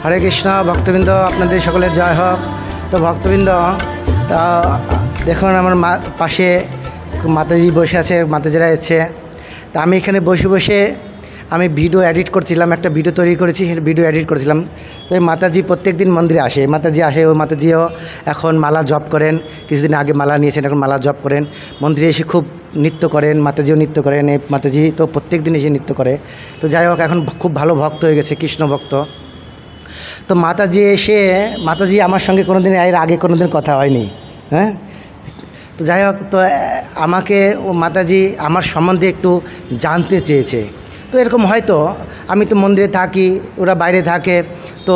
হরে কৃষ্ণ ভক্তবৃন্দ, আপনাদের সকলের জয় হোক। তো ভক্তবৃন্দ, দেখুন আমার পাশে মাতাজি বসে আছে, মাতাজিরা এসেছে। তা আমি এখানে বসে বসে আমি ভিডিও এডিট করছিলাম, একটা ভিডিও তৈরি করেছি, সেই ভিডিও এডিট করেছিলাম। তো এই মাতাজি প্রত্যেক দিন মন্দিরে আসে, মাতাজি আসে, ওই মাতাজিও এখন মালা জপ করেন, কিছুদিন আগে মালা নিয়েছেন, এখন মালা জপ করেন, মন্দিরে এসে খুব নৃত্য করেন, মাতাজিও নৃত্য করেন। এই মাতাজি তো প্রত্যেক দিন এসে নৃত্য করে। তো যাই হোক, এখন খুব ভালো ভক্ত হয়ে গেছে, কৃষ্ণ ভক্ত। তো মাতাজি এসে, মাতাজি আমার সঙ্গে কোনো দিন এর আগে কোনো দিন কথা হয়নি, হ্যাঁ। তো যাই হোক, তো আমাকে ও মাতাজি আমার সম্বন্ধে একটু জানতে চেয়েছে। তো এরকম হয়তো আমি তো মন্দিরে থাকি, ওরা বাইরে থাকে, তো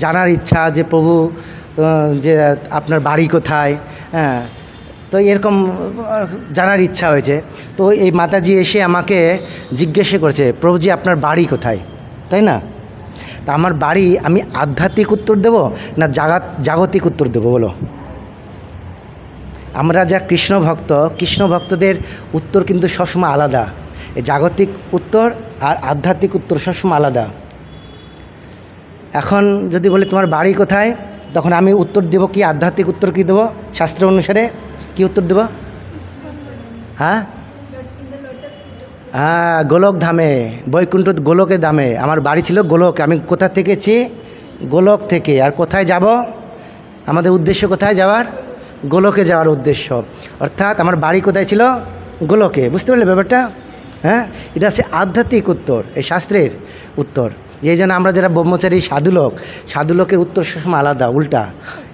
জানার ইচ্ছা যে প্রভু যে আপনার বাড়ি কোথায়, হ্যাঁ, তো এরকম জানার ইচ্ছা হয়েছে। তো এই মাতাজি এসে আমাকে জিজ্ঞাসা করেছে, প্রভুজি আপনার বাড়ি কোথায়, তাই না? তা আমার বাড়ি, আমি আধ্যাত্মিক উত্তর দেব না জাগতিক উত্তর দেবো বলো? আমরা যা কৃষ্ণ ভক্তদের উত্তর কিন্তু সবসময় আলাদা। এই জাগতিক উত্তর আর আধ্যাত্মিক উত্তর সবসময় আলাদা। এখন যদি বলি তোমার বাড়ি কোথায়, তখন আমি উত্তর দেব কি, আধ্যাত্মিক উত্তর কি দেবো, শাস্ত্র অনুসারে কি উত্তর দেব? হ্যাঁ হ্যাঁ, গোলক ধামে, বৈকুণ্ঠ গোলকের ধামে। আমার বাড়ি ছিল গোলক। আমি কোথা থেকেছি? গোলক থেকে। আর কোথায় যাব? আমাদের উদ্দেশ্য কোথায় যাওয়ার? গোলকে যাওয়ার উদ্দেশ্য। অর্থাৎ আমার বাড়ি কোথায় ছিল? গোলকে। বুঝতে পারলে ব্যাপারটা? হ্যাঁ, এটা হচ্ছে আধ্যাত্মিক উত্তর, এই শাস্ত্রের উত্তর। এই জন্য আমরা যারা ব্রহ্মচারী সাধু লোকের উত্তর সবসময় আলাদা, উল্টা।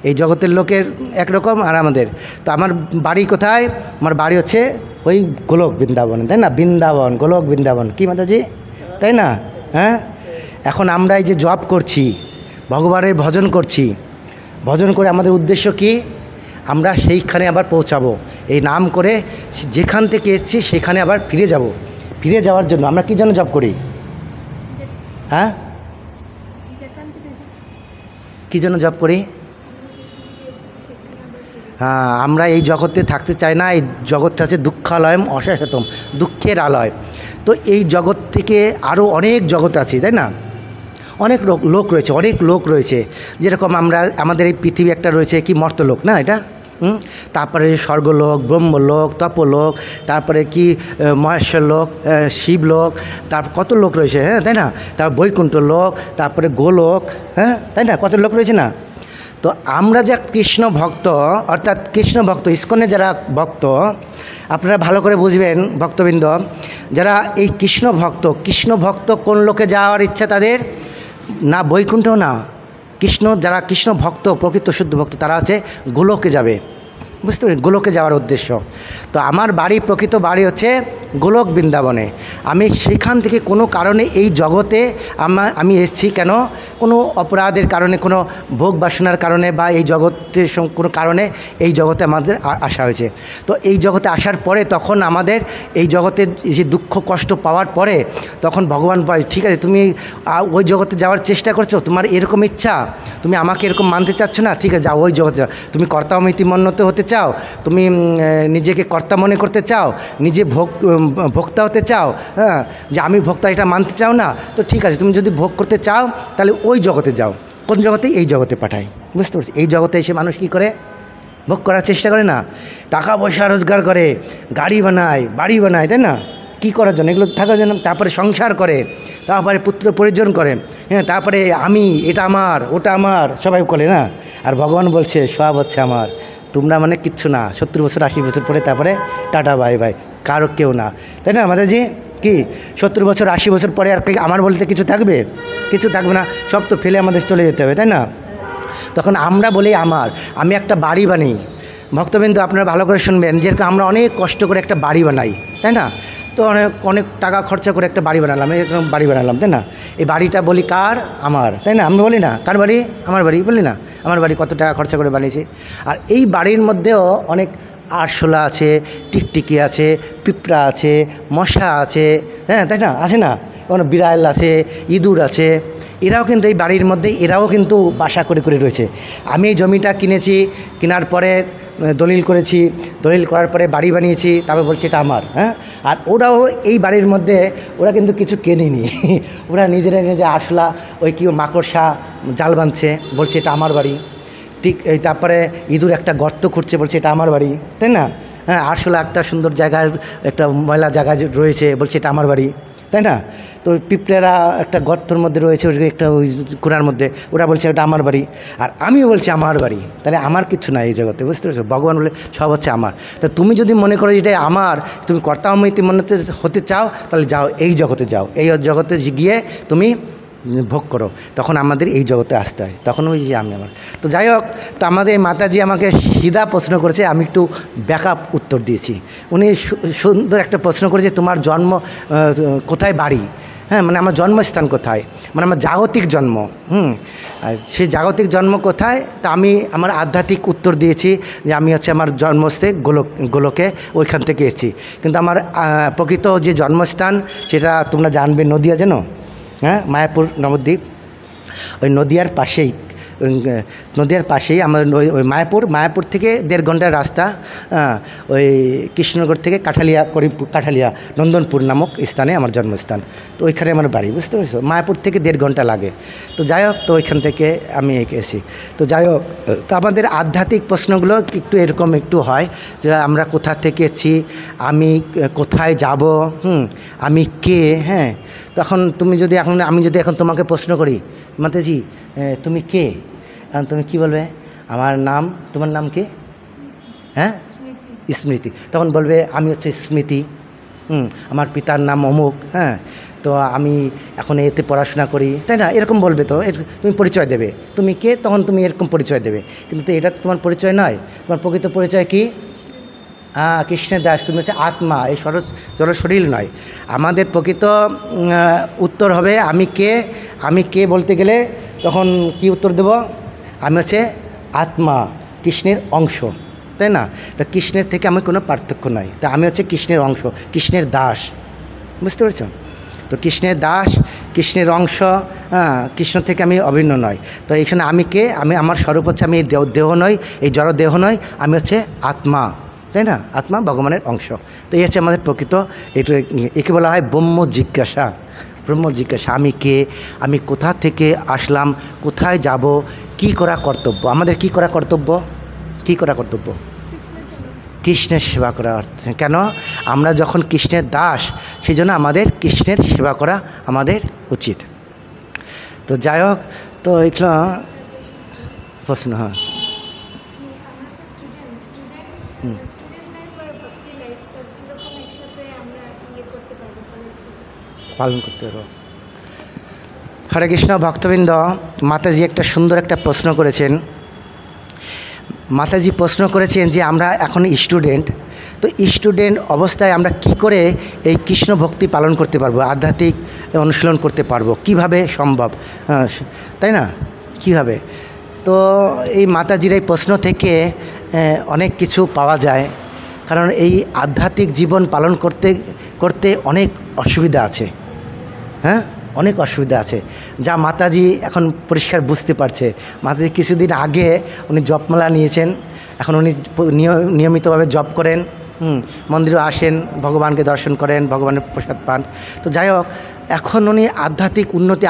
এই জগতের লোকের একরকম আর আমাদের। তো আমার বাড়ি কোথায়? আমার বাড়ি হচ্ছে ওই গোলক বৃন্দাবন, তাই না? বৃন্দাবন, গোলক বৃন্দাবন, কি মাতাজি, তাই না? হ্যাঁ, এখন আমরা এই যে জপ করছি, ভগবানের ভজন করছি, ভজন করে আমাদের উদ্দেশ্য কি? আমরা সেইখানে আবার পৌঁছাবো। এই নাম করে যেখান থেকে এসেছি সেখানে আবার ফিরে যাব। ফিরে যাওয়ার জন্য আমরা কী জন্য জপ করি? হ্যাঁ, কী জন্য জপ করি? হ্যাঁ, আমরা এই জগতে থাকতে চাই না। এই জগৎটা আছে দুঃখালয়ম অশাশ্বতম, দুঃখের আলয়। তো এই জগৎ থেকে আরও অনেক জগৎ আছে, তাই না? অনেক লোক রয়েছে। যেরকম আমাদের এই পৃথিবী একটা রয়েছে কি, মর্তলোক না এটা? তারপরে স্বর্গলোক, ব্রহ্মলোক, তপলোক, তারপরে কি মহেশ্বর লোক, শিবলোক, তারপর কত লোক রয়েছে, হ্যাঁ, তাই না? তারপর বৈকুণ্ঠ লোক, তারপরে গোলোক, হ্যাঁ, তাই না? কত লোক রয়েছে না? তো আমরা যা কৃষ্ণ ভক্ত, অর্থাৎ কৃষ্ণ ভক্ত, ইস্কনে যারা ভক্ত, আপনারা ভালো করে বুঝবেন ভক্তবৃন্দ, যারা এই কৃষ্ণ ভক্ত কোন লোকে যাওয়ার ইচ্ছা তাদের? না বৈকুণ্ঠ, না যারা কৃষ্ণ ভক্ত, প্রকৃত শুদ্ধ ভক্ত, তারা আছে গোলকে যাবে। বুঝতে পারি, গোলকে যাওয়ার উদ্দেশ্য। তো আমার বাড়ি, প্রকৃত বাড়ি হচ্ছে গোলক বৃন্দাবনে। আমি সেখান থেকে কোনো কারণে এই জগতে আমি এসেছি। কেন? কোনো অপরাধের কারণে, কোনো ভোগ বাসনার কারণে, বা এই জগতের কোনো কারণে এই জগতে আমাদের আসা হয়েছে। তো এই জগতে আসার পরে তখন আমাদের এই জগতে যে দুঃখ কষ্ট পাওয়ার পরে তখন ভগবান বলে, ঠিক আছে, তুমি ওই জগতে যাওয়ার চেষ্টা করছো, তোমার এরকম ইচ্ছা, তুমি আমাকে এরকম মানতে চাচ্ছ না, ঠিক আছে, যাও ওই জগতে যাও। তুমি কর্তামিতি মন্যতে হতে চাও, তুমি নিজেকে কর্তা মনে করতে চাও, নিজে ভোক্তা হতে চাও, হ্যাঁ, যে আমি ভোক্তা, এটা মানতে চাও না, তো ঠিক আছে, তুমি যদি ভোগ করতে চাও তাহলে ওই জগতে যাও। কোন জগতে? এই জগতে পাঠায়। বুঝতে পারছি? এই জগতে এসে মানুষ কী করে? ভোগ করার চেষ্টা করে না, টাকা পয়সা রোজগার করে, গাড়ি বানায়, বাড়ি বানায়, তাই না? কী করার জন্য? এগুলো থাকার জন্য। তারপরে সংসার করে, তারপরে পুত্র পরিজন করে, হ্যাঁ, তারপরে আমি, এটা আমার, ওটা আমার, সবাই করে না। আর ভগবান বলছে সব হচ্ছে আমার, তোমরা মানে কিচ্ছু না। 70 বছর 80 বছর পরে তারপরে টাটা বাই বাই, কারো কেউ না, তাই না মাতাজি? কি 70 বছর 80 বছর পরে আর আমার বলতে কিছু থাকবে? কিছু থাকবে না, সব তো ফেলে আমাদের চলে যেতে হবে, তাই না? তখন আমরা বলি আমি একটা বাড়ি বানাই। ভক্তবৃন্দ, আপনারা ভালো করে শুনবেন, যেরকম আমরা অনেক কষ্ট করে একটা বাড়ি বানাই, তাই না? তো অনেক টাকা খরচা করে একটা বাড়ি বানালাম, এরকম বাড়ি বানালাম, তাই না? এই বাড়িটা বলি কার? আমার, তাই না? আমরা বলি না কার বাড়ি? আমার বাড়ি বলি না? আমার বাড়ি কত টাকা খরচা করে বানিয়েছি। আর এই বাড়ির মধ্যেও অনেক আরশোলা আছে, টিকটিকি আছে, পিঁপড়া আছে, মশা আছে, হ্যাঁ, তাই না? আছে না? বিড়াল আছে, ইঁদুর আছে, এরাও কিন্তু এই বাড়ির মধ্যে এরাও কিন্তু বাসা করে করে রয়েছে। আমি এই জমিটা কিনেছি, কেনার পরে দলিল করেছি, দলিল করার পরে বাড়ি বানিয়েছি, তারপর বলছি এটা আমার। হ্যাঁ, আর ওরাও এই বাড়ির মধ্যে ওরা কিন্তু কিছু কেনেনি ওরা নিজেরা নিজে আসলা ওই কি মাকড়সা জাল বাঁধছে, বলছে এটা আমার বাড়ি। ঠিক এই তারপরে ইঁদুর একটা গর্ত খুঁড়ছে, বলছে এটা আমার বাড়ি, তাই না? হ্যাঁ, আরশোলা একটা সুন্দর জায়গায় একটা ময়লা জায়গা রয়েছে, বলছে এটা আমার বাড়ি, তাই না? তো পিঁপড়েরা একটা গর্তর মধ্যে রয়েছে, ওই একটা ওই কোণার মধ্যে, ওরা বলছে এটা আমার বাড়ি, আর আমিও বলছি আমার বাড়ি। তাহলে আমার কিছু নাই এই জগতে, বুঝতে পেরেছো? ভগবান বলে সব হচ্ছে আমার। তা তুমি যদি মনে করো এটা আমার, তুমি কর্তামৃতি মনে হতে চাও, তাহলে যাও এই জগতে, যাও এই জগতে গিয়ে তুমি ভোগ করো। তখন আমাদের এই জগতে আসতে হয়, তখন ওই যে আমি আমার। তো যাই হোক, তো আমাদের মাতাজি আমাকে সিধা প্রশ্ন করেছে, আমি একটু ব্যাকআপ উত্তর দিয়েছি। উনি সুন্দর একটা প্রশ্ন করেছে, তোমার জন্ম কোথায় বাড়ি? হ্যাঁ, মানে আমার জন্মস্থান কোথায়, মানে আমার জাগতিক জন্ম। সেই জাগতিক জন্ম কোথায়? তা আমি আমার আধ্যাত্মিক উত্তর দিয়েছি যে আমি হচ্ছে আমার জন্মস্থান গোলকে, ওইখান থেকে এসেছি। কিন্তু আমার প্রকৃত যে জন্মস্থান সেটা তোমরা জানবে, নদিয়া যেন, হ্যাঁ, মায়াপুর নবদ্বীপ, ওই নদিয়ার পাশেই আমার ওই মায়াপুর থেকে 1.5 ঘন্টার রাস্তা। ওই কৃষ্ণনগর থেকে কাঠালিয়া নন্দনপুর নামক স্থানে আমার জন্মস্থান। তো ওইখানে আমার বাড়ি, বুঝতে পেরেছো? মায়াপুর থেকে 1.5 ঘন্টা লাগে। তো যাই হোক, তো ওইখান থেকে আমি এসেছি। তো যাই হোক, তো আমাদের আধ্যাত্মিক প্রশ্নগুলো একটু এরকম একটু হয় যে আমরা কোথা থেকে এসেছি, আমি কোথায় যাব, আমি কে। হ্যাঁ, তখন আমি যদি এখন তোমাকে প্রশ্ন করি, মাতাজি তুমি কে, এখন তুমি কি বলবে? আমার নাম, তোমার নাম কি? হ্যাঁ, স্মৃতি। তখন বলবে আমি হচ্ছে স্মৃতি, আমার পিতার নাম অমুক। হ্যাঁ, তো আমি এখন এতে পড়াশোনা করি, তাই না? এরকম বলবে। তো তুমি পরিচয় দেবে, তুমি কে, তখন তুমি এরকম পরিচয় দেবে। কিন্তু তো এটা তো তোমার পরিচয় নয়। তোমার প্রকৃত পরিচয় কি? কৃষ্ণের দাস, তুমি হচ্ছে আত্মা, এই জড় শরীর নয়। আমাদের প্রকৃত উত্তর হবে আমি কে বলতে গেলে তখন কি উত্তর দেব? আমি হচ্ছে আত্মা, কৃষ্ণের অংশ, তাই না? তা কৃষ্ণের থেকে আমি কোনো পার্থক্য নয়। তা আমি হচ্ছে কৃষ্ণের অংশ, কৃষ্ণের দাস, বুঝতে পেরেছ? তো কৃষ্ণের দাস, কৃষ্ণের অংশ, কৃষ্ণ থেকে আমি অভিন্ন নয়। তো এইখানে আমি কে, আমার স্বরূপ হচ্ছে আমি দেহ নই, এই জড় দেহ নয়, আমি হচ্ছে আত্মা, তাই না? আত্মা ভগবানের অংশ। তো এই হচ্ছে আমাদের প্রকৃত, একে বলা হয় ব্রহ্ম জিজ্ঞাসা। আমি কে, আমি কোথা থেকে আসলাম, কোথায় যাব, কি করা কর্তব্য, আমাদের কি করা কর্তব্য? কৃষ্ণের সেবা করা। কেন? আমরা যখন কৃষ্ণের দাস, সেই জন্য আমাদের কৃষ্ণের সেবা করা আমাদের উচিত। তো যাই হোক, তো এগুলো প্রশ্ন। হ্যাঁ, পালন করতে পারবো। হরে কৃষ্ণ ভক্তবৃন্দ, মাতাজি একটা সুন্দর একটা প্রশ্ন করেছেন। মাতাজি প্রশ্ন করেছেন যে আমরা এখন স্টুডেন্ট, তো স্টুডেন্ট অবস্থায় আমরা কি করে এই কৃষ্ণ ভক্তি পালন করতে পারবো, আধ্যাত্মিক অনুশীলন করতে পারবো, কিভাবে সম্ভব, তাই না? কিভাবে? তো এই মাতাজির এই প্রশ্ন থেকে অনেক কিছু পাওয়া যায়। কারণ এই আধ্যাত্মিক জীবন পালন করতে অনেক অসুবিধা আছে। হ্যাঁ, অনেক অসুবিধা আছে, যা মাতাজি এখন পরিষ্কার বুঝতে পারছে। মাতাজি কিছুদিন আগে উনি জপমালা নিয়েছেন, এখন উনি নিয়মিতভাবে জপ করেন, মন্দিরে আসেন, ভগবানকে দর্শন করেন, ভগবানের প্রসাদ পান। তো যাই হোক, এখন উনি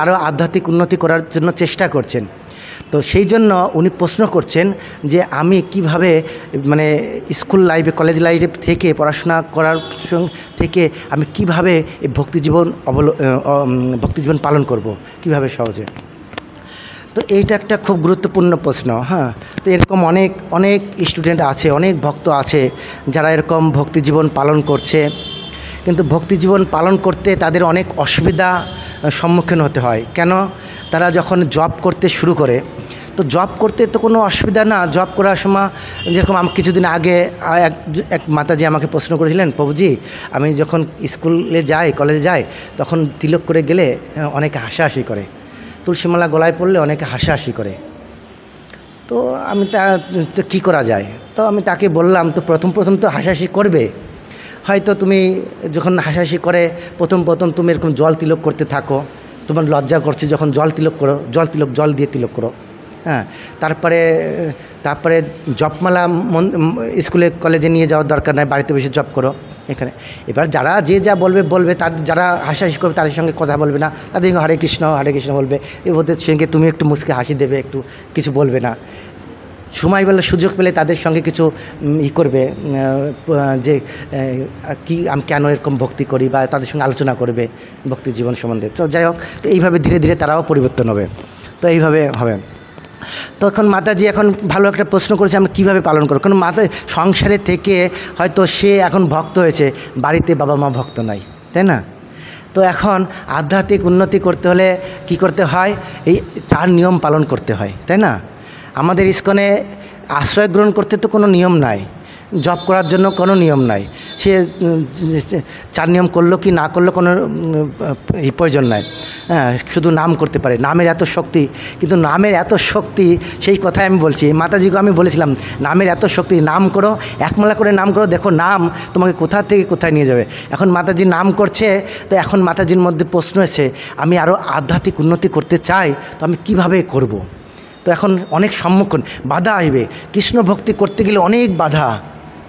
আরও আধ্যাত্মিক উন্নতি করার জন্য চেষ্টা করছেন। তো সেই জন্য উনি প্রশ্ন করছেন যে আমি কিভাবে, মানে স্কুল লাইফে, কলেজ লাইফে থেকে পড়াশোনা করার থেকে আমি কিভাবে এই ভক্তিজীবন পালন করব, কিভাবে সহজে। তো এইটা একটা খুব গুরুত্বপূর্ণ প্রশ্ন। হ্যাঁ, তো এরকম অনেক স্টুডেন্ট আছে, অনেক ভক্ত আছে যারা এরকম ভক্তিজীবন পালন করছে, কিন্তু ভক্তিজীবন পালন করতে তাদের অনেক অসুবিধা সম্মুখীন হতে হয়। কেন? তারা যখন জব করতে শুরু করে, তো জব করতে তো কোনো অসুবিধা না। জব করার সময় যেরকম আমি কিছুদিন আগে এক মাতাজি আমাকে প্রশ্ন করেছিলেন, প্রভুজি আমি যখন স্কুলে যাই, কলেজে যাই, তখন তিলক করে গেলে অনেকে হাসাহাসি করে, তুলসীমালা গলায় পড়লে অনেকে হাসাহাসি করে। তো আমি তো কী করা যায়? তো আমি তাকে বললাম, তো প্রথম তো হাসাহাসি করবে, হয়তো তুমি যখন হাসাহাসি করে প্রথম তুমি এরকম জল তিলক করতে থাকো, তোমার লজ্জা করছে যখন জল তিলক করো, জল দিয়ে তিলক করো। হ্যাঁ, তারপরে জপমালা স্কুলে কলেজে নিয়ে যাওয়ার দরকার নাই, বাড়িতে বসে জপ করো এখানে। এবার যারা যে যা বলবে তাদের, যারা হাসাহাসি করবে তাদের সঙ্গে কথা বলবে না, তাদের সঙ্গে হরে কৃষ্ণ বলবে। ওদের সঙ্গে তুমি একটু মুচকে হাসি দেবে, একটু কিছু বলবে না। সময় পেলে, সুযোগ পেলে তাদের সঙ্গে কিছু করবে, যে কি আমি কেন এরকম ভক্তি করি, বা তাদের সঙ্গে আলোচনা করবে ভক্তি জীবন সম্বন্ধে। তো যাই হোক, এইভাবে ধীরে ধীরে তারাও পরিবর্তন হবে। তো এইভাবে হবে। তখন মাতাজি এখন ভালো একটা প্রশ্ন করেছে, আমরা কীভাবে পালন করব। কারণ মাতা সংসারে থেকে হয়তো সে এখন ভক্ত হয়েছে, বাড়িতে বাবা মা ভক্ত নয়, তাই না? তো এখন আধ্যাত্মিক উন্নতি করতে হলে কি করতে হয়? এই 4 নিয়ম পালন করতে হয়, তাই না? আমাদের ইস্কনে আশ্রয় গ্রহণ করতে তো কোনো নিয়ম নাই, জব করার জন্য কোনো নিয়ম নাই। সে 4 নিয়ম করলো কি না করলো কোনো প্রয়োজন নাই। হ্যাঁ, শুধু নাম করতে পারে। নামের এত শক্তি, কিন্তু নামের এত শক্তি, সেই কথাই আমি বলছি। মাতাজিকে আমি বলেছিলাম নামের এত শক্তি, নাম করো, একমালা করে নাম করো, দেখো নাম তোমাকে কোথা থেকে কোথায় নিয়ে যাবে। এখন মাতাজি নাম করছে, তো এখন মাতাজির মধ্যে প্রশ্ন এসে, আমি আরও আধ্যাত্মিক উন্নতি করতে চাই, তো আমি কিভাবে করব। তো এখন অনেক সম্মুখীন, বাধা আসবে। কৃষ্ণ ভক্তি করতে গেলে অনেক বাধা।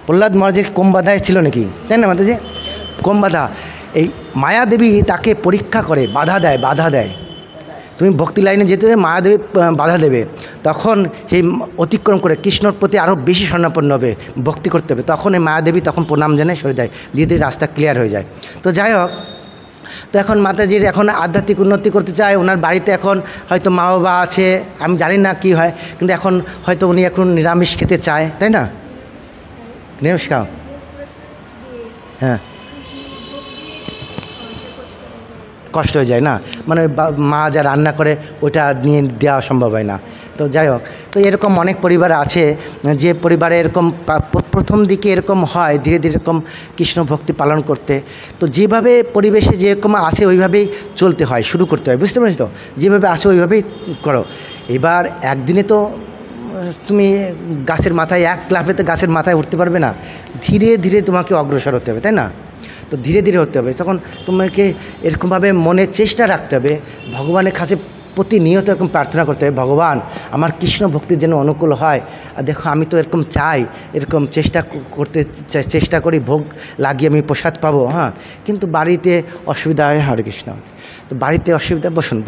প্রহ্লাদ মহারাজের কম বাধা ছিল নাকি, তাই না মাতাজি? কম বাধা। এই মায়াদেবী তাকে পরীক্ষা করে, বাধা দেয়। তুমি ভক্তি লাইনে যেতে হবে, মায়াদেবী বাধা দেবে। তখন সেই অতিক্রম করে কৃষ্ণর প্রতি আরও বেশি স্বর্ণাপন্ন হবে, ভক্তি করতে হবে। তখন এই মায়াদেবী তখন প্রণাম জানায় সরে যায়, ধীরে ধীরে রাস্তা ক্লিয়ার হয়ে যায়। তো যাই হোক, তো এখন মাতাজির এখন আধ্যাত্মিক উন্নতি করতে চায়। ওনার বাড়িতে এখন হয়তো মা বাবা আছে, আমি জানি না কি হয়, কিন্তু এখন হয়তো উনি এখন নিরামিষ খেতে চায়, তাই না? নিরামিষ খাও। হ্যাঁ, কষ্ট হয়ে যায় না, মানে মা যা রান্না করে ওটা নিয়ে দেওয়া সম্ভব হয় না। তো যাই হোক, তো এরকম অনেক পরিবার আছে যে পরিবারে এরকম প্রথম দিকে এরকম হয়, ধীরে ধীরে এরকম কৃষ্ণ ভক্তি পালন করতে। তো যেভাবে পরিবেশে যেরকম আছে ওইভাবেই চলতে হয়, শুরু করতে হয়, বুঝতে পারছি তো? যেভাবে আছে ওইভাবেই করো। এবার একদিনে তো তুমি গাছের মাথায়, এক লাফেতে গাছের মাথায় উঠতে পারবে না, ধীরে ধীরে তোমাকে অগ্রসর হতে হবে, তাই না? তো ধীরে ধীরে হতে হবে। তখন তোমাকে এরকমভাবে মনে চেষ্টা রাখতে হবে, ভগবানের কাছে প্রতিনিয়ত এরকম প্রার্থনা করতে হবে, ভগবান আমার কৃষ্ণ ভক্তির যেন অনুকূল হয়। আর দেখো আমি তো এরকম চাই, এরকম চেষ্টা করি, ভোগ লাগিয়ে আমি প্রসাদ পাবো। হ্যাঁ, কিন্তু বাড়িতে অসুবিধা হয়। হরে কৃষ্ণ। তো বাড়িতে অসুবিধা, বসুন।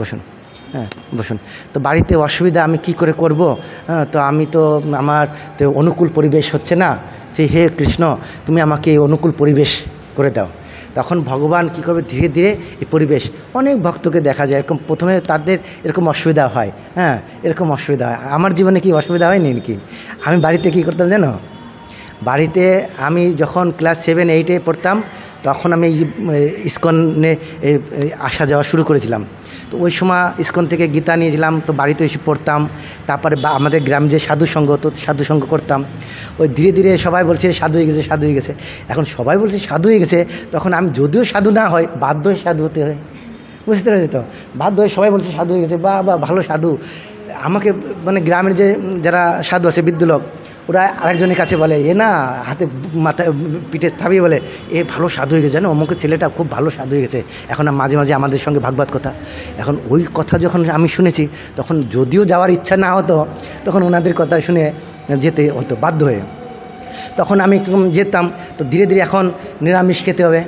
হ্যাঁ, বসুন। তো বাড়িতে অসুবিধা আমি কি করে করব? হ্যাঁ, তো আমি তো আমার তো অনুকূল পরিবেশ হচ্ছে না। যে হে কৃষ্ণ, তুমি আমাকে এই অনুকূল পরিবেশ করে দাও। তখন ভগবান কি করবে, ধীরে ধীরে এই পরিবেশ। অনেক ভক্তকে দেখা যায় এরকম, প্রথমে তাদের এরকম অসুবিধা হয়। হ্যাঁ, এরকম অসুবিধা হয়। আমার জীবনে কি অসুবিধা হয়নি নাকি? আমি বাড়িতে কী করতাম জানো? বাড়িতে আমি যখন ক্লাস 7, 8-এ পড়তাম, তখন আমি ইস্কনে আসা যাওয়া শুরু করেছিলাম। তো ওই সময় ইস্কন থেকে গীতা নিয়েছিলাম, তো বাড়িতে এসে পড়তাম। তারপরে আমাদের গ্রামে যে সাধুসঙ্গ, তো সাধুসঙ্গ করতাম। ওই ধীরে ধীরে সবাই বলছে সাধু হয়ে গেছে। এখন সবাই বলছে সাধু হয়ে গেছে, তখন আমি যদিও সাধু না হয়, বাধ্য হয়ে সাধু হতে হয়, বুঝতে পেরেছি তো? বাধ্য হয়ে সবাই বলছে সাধু হয়ে গেছে, বা ভালো সাধু। আমাকে মানে গ্রামের যারা সাধু আছে, বৃদ্ধ লোক, ওরা আরেকজনের কাছে বলে, এ না হাতে মাথায় পিঠে থাবিয়ে বলে, এ ভালো সাধু হয়ে গেছে, জানো অমুকের ছেলেটা খুব ভালো সাধু হয়ে গেছে। এখন মাঝে মাঝে আমাদের সঙ্গে ভাগবত কথা। এখন ওই কথা যখন আমি শুনেছি, তখন যদিও যাওয়ার ইচ্ছা না হতো, তখন ওনাদের কথা শুনে যেতে হতো বাধ্য হয়ে। তখন আমি একটু যেতাম। তো ধীরে ধীরে এখন নিরামিষ খেতে হবে।